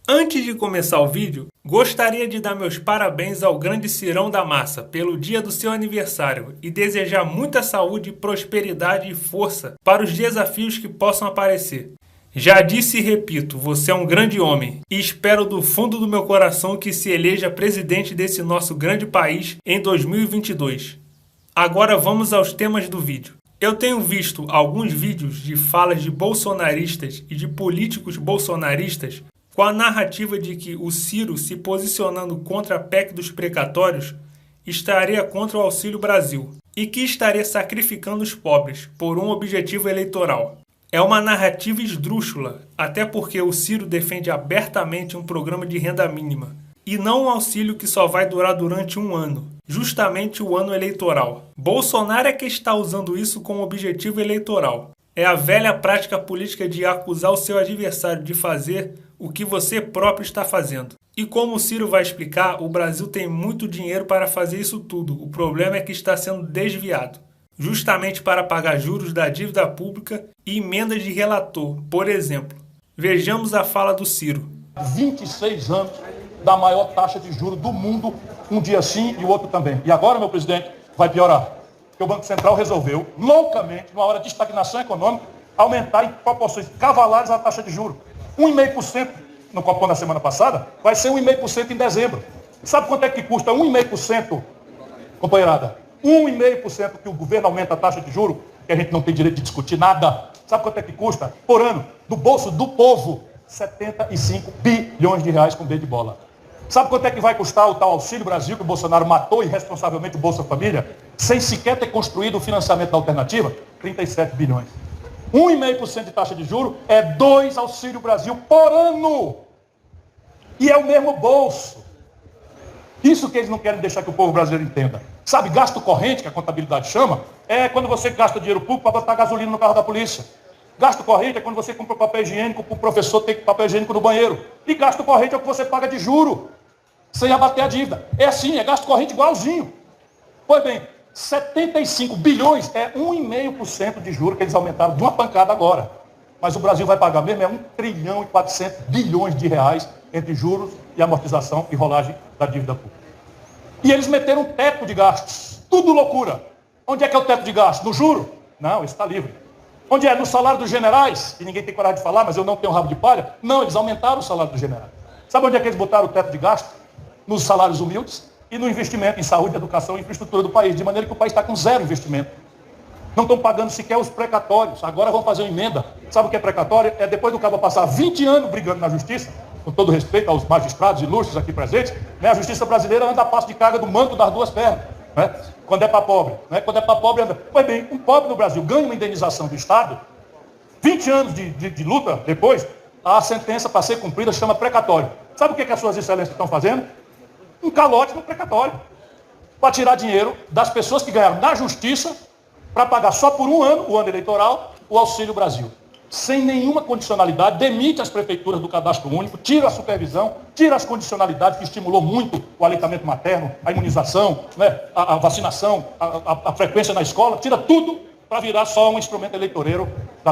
Antes de começar o vídeo, gostaria de dar meus parabéns ao grande Cirão da Massa pelo dia do seu aniversário e desejar muita saúde, prosperidade e força para os desafios que possam aparecer. Já disse e repito, você é um grande homem e espero do fundo do meu coração que se eleja presidente desse nosso grande país em 2022. Agora vamos aos temas do vídeo. Eu tenho visto alguns vídeos de falas de bolsonaristas e de políticos bolsonaristas com a narrativa de que o Ciro, se posicionando contra a PEC dos precatórios, estaria contra o Auxílio Brasil e que estaria sacrificando os pobres por um objetivo eleitoral. É uma narrativa esdrúxula, até porque o Ciro defende abertamente um programa de renda mínima e não um auxílio que só vai durar durante um ano, justamente o ano eleitoral. Bolsonaro é que está usando isso como objetivo eleitoral. É a velha prática política de acusar o seu adversário de fazer o que você próprio está fazendo. E como o Ciro vai explicar, o Brasil tem muito dinheiro para fazer isso tudo. O problema é que está sendo desviado, justamente para pagar juros da dívida pública e emendas de relator, por exemplo. Vejamos a fala do Ciro. 26 anos da maior taxa de juros do mundo, um dia sim e o outro também. E agora, meu presidente, vai piorar. Porque o Banco Central resolveu, loucamente, numa hora de estagnação econômica, aumentar em proporções cavalares a taxa de juros. 1,5% no Copom da semana passada, vai ser 1,5% em dezembro. Sabe quanto é que custa 1,5%, companheirada? 1,5% que o governo aumenta a taxa de juros, que a gente não tem direito de discutir nada. Sabe quanto é que custa por ano, do bolso do povo? 75 bilhões de reais com B de bola. Sabe quanto é que vai custar o tal Auxílio Brasil que o Bolsonaro matou irresponsavelmente o Bolsa Família, sem sequer ter construído o financiamento da alternativa? 37 bilhões. 1,5% de taxa de juros é 2 Auxílio Brasil por ano. E é o mesmo bolso. Isso que eles não querem deixar que o povo brasileiro entenda. Sabe, gasto corrente, que a contabilidade chama, é quando você gasta dinheiro público para botar gasolina no carro da polícia. Gasto corrente é quando você compra papel higiênico para o professor ter papel higiênico no banheiro. E gasto corrente é o que você paga de juro, sem abater a dívida. É assim, é gasto corrente igualzinho. Pois bem, 75 bilhões é 1,5% de juros que eles aumentaram de uma pancada agora. Mas o Brasil vai pagar mesmo 1 trilhão e 400 bilhões de reais entre juros e amortização e rolagem da dívida pública. E eles meteram um teto de gastos. Tudo loucura. Onde é que é o teto de gastos? No juro? Não, isso está livre. Onde é? No salário dos generais? Que ninguém tem coragem de falar, mas eu não tenho rabo de palha. Não, eles aumentaram o salário dos generais. Sabe onde é que eles botaram o teto de gasto? Nos salários humildes e no investimento em saúde, educação e infraestrutura do país. De maneira que o país está com zero investimento. Não estão pagando sequer os precatórios. Agora vão fazer uma emenda. Sabe o que é precatório? É depois do cabo passar 20 anos brigando na justiça, com todo respeito aos magistrados ilustres aqui presentes, né? A justiça brasileira anda a passo de carga do manto das duas pernas. Né? Quando é para pobre. Né? Quando é para pobre, anda. Pois bem, um pobre no Brasil ganha uma indenização do Estado, 20 anos de luta depois, a sentença para ser cumprida chama precatório. Sabe o que as suas excelências estão fazendo? Um calote no precatório. Para tirar dinheiro das pessoas que ganharam na justiça para pagar só por um ano, o ano eleitoral, o Auxílio Brasil. Sem nenhuma condicionalidade, demite as prefeituras do cadastro único, tira a supervisão, tira as condicionalidades que estimulou muito o aleitamento materno, a imunização, né, a vacinação, a frequência na escola, tira tudo para virar só um instrumento eleitoreiro.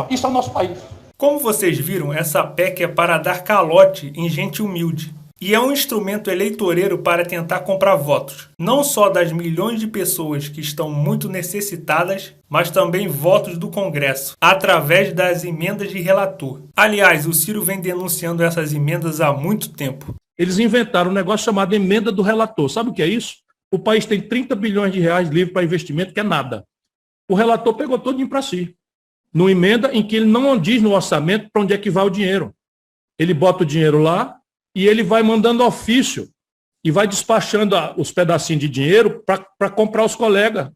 Isso é o nosso país. Como vocês viram, essa PEC é para dar calote em gente humilde. E é um instrumento eleitoreiro para tentar comprar votos, não só das milhões de pessoas que estão muito necessitadas, mas também votos do Congresso, através das emendas de relator. Aliás, o Ciro vem denunciando essas emendas há muito tempo. Eles inventaram um negócio chamado emenda do relator. Sabe o que é isso? O país tem 30 bilhões de reais livre para investimento, que é nada. O relator pegou todinho para si. Numa emenda em que ele não diz no orçamento para onde é que vai o dinheiro. Ele bota o dinheiro lá, e ele vai mandando ofício e vai despachando os pedacinhos de dinheiro para comprar os colegas.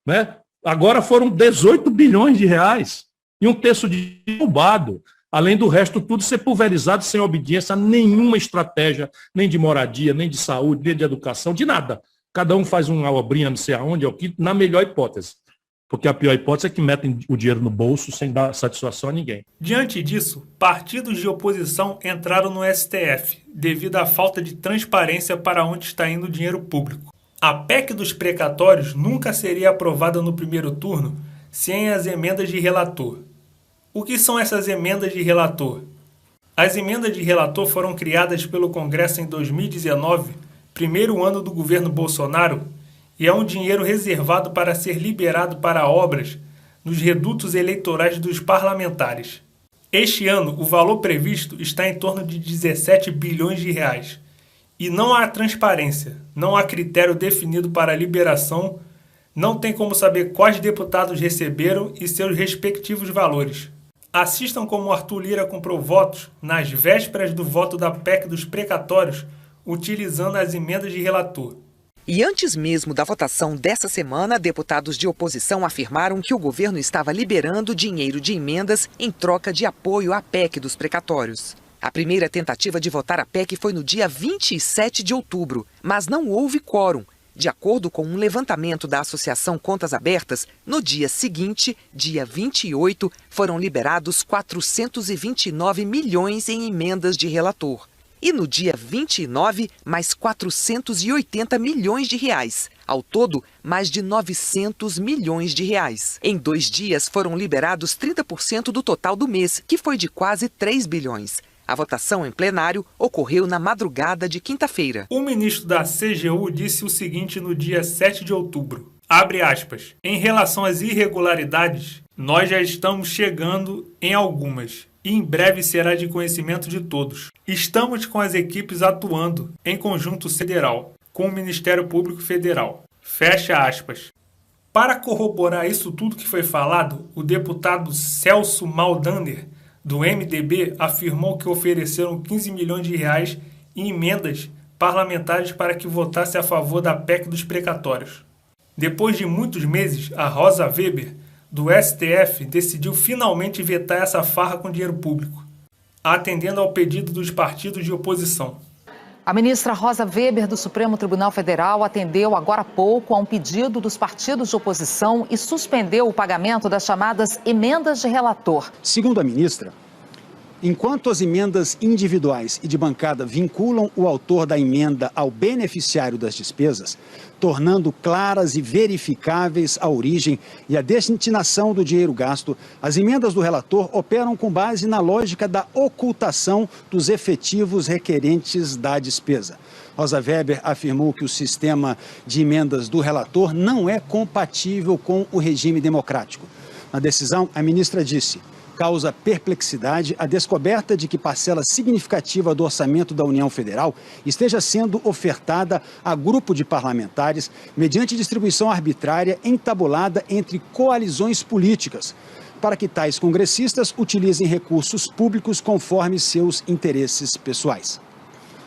Né? Agora foram 18 bilhões de reais e um terço de roubado. Além do resto, tudo ser pulverizado sem obediência a nenhuma estratégia, nem de moradia, nem de saúde, nem de educação, de nada. Cada um faz uma obrinha não sei aonde, ou aqui, na melhor hipótese. Porque a pior hipótese é que metem o dinheiro no bolso sem dar satisfação a ninguém. Diante disso, partidos de oposição entraram no STF, devido à falta de transparência para onde está indo o dinheiro público. A PEC dos precatórios nunca seria aprovada no primeiro turno sem as emendas de relator. O que são essas emendas de relator? As emendas de relator foram criadas pelo Congresso em 2019, primeiro ano do governo Bolsonaro, e é um dinheiro reservado para ser liberado para obras nos redutos eleitorais dos parlamentares. Este ano, o valor previsto está em torno de 17 bilhões de reais. E não há transparência, não há critério definido para a liberação, não tem como saber quais deputados receberam e seus respectivos valores. Assistam como Arthur Lira comprou votos nas vésperas do voto da PEC dos precatórios, utilizando as emendas de relator. E antes mesmo da votação dessa semana, deputados de oposição afirmaram que o governo estava liberando dinheiro de emendas em troca de apoio à PEC dos precatórios. A primeira tentativa de votar a PEC foi no dia 27 de outubro, mas não houve quórum. De acordo com um levantamento da Associação Contas Abertas, no dia seguinte, dia 28, foram liberados 429 milhões em emendas de relator. E no dia 29, mais 480 milhões de reais. Ao todo, mais de 900 milhões de reais. Em 2 dias, foram liberados 30% do total do mês, que foi de quase 3 bilhões. A votação em plenário ocorreu na madrugada de quinta-feira. O ministro da CGU disse o seguinte no dia 7 de outubro. Abre aspas. Em relação às irregularidades, nós já estamos chegando em algumas. E em breve será de conhecimento de todos. Estamos com as equipes atuando em conjunto federal, com o Ministério Público Federal. Fecha aspas. Para corroborar isso tudo que foi falado, o deputado Celso Maldaner, do MDB, afirmou que ofereceram 15 milhões de reais em emendas parlamentares para que votasse a favor da PEC dos precatórios. Depois de muitos meses, a Rosa Weber, do STF, decidiu finalmente vetar essa farra com dinheiro público, atendendo ao pedido dos partidos de oposição. A ministra Rosa Weber, do Supremo Tribunal Federal, atendeu agora há pouco a um pedido dos partidos de oposição e suspendeu o pagamento das chamadas emendas de relator. Segundo a ministra, enquanto as emendas individuais e de bancada vinculam o autor da emenda ao beneficiário das despesas, tornando claras e verificáveis a origem e a destinação do dinheiro gasto, as emendas do relator operam com base na lógica da ocultação dos efetivos requerentes da despesa. Rosa Weber afirmou que o sistema de emendas do relator não é compatível com o regime democrático. Na decisão, a ministra disse: causa perplexidade a descoberta de que parcela significativa do orçamento da União Federal esteja sendo ofertada a grupo de parlamentares mediante distribuição arbitrária entabulada entre coalizões políticas, para que tais congressistas utilizem recursos públicos conforme seus interesses pessoais.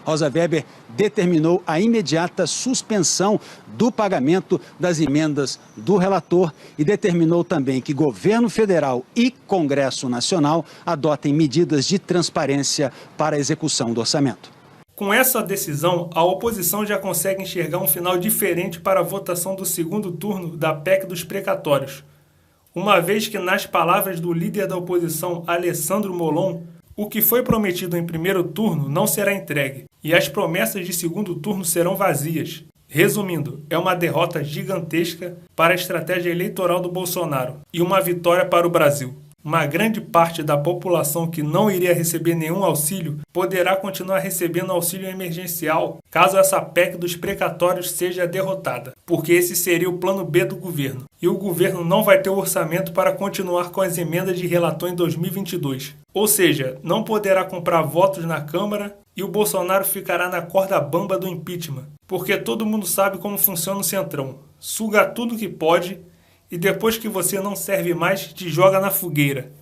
Rosa Weber determinou a imediata suspensão do pagamento das emendas do relator e determinou também que governo federal e Congresso Nacional adotem medidas de transparência para a execução do orçamento. Com essa decisão, a oposição já consegue enxergar um final diferente para a votação do segundo turno da PEC dos precatórios, uma vez que, nas palavras do líder da oposição, Alessandro Molon, o que foi prometido em primeiro turno não será entregue, e as promessas de segundo turno serão vazias. Resumindo, é uma derrota gigantesca para a estratégia eleitoral do Bolsonaro e uma vitória para o Brasil. Uma grande parte da população que não iria receber nenhum auxílio poderá continuar recebendo auxílio emergencial caso essa PEC dos precatórios seja derrotada, porque esse seria o plano B do governo. E o governo não vai ter orçamento para continuar com as emendas de relator em 2022. Ou seja, não poderá comprar votos na Câmara e o Bolsonaro ficará na corda bamba do impeachment, porque todo mundo sabe como funciona o Centrão. Suga tudo que pode e depois que você não serve mais, te joga na fogueira.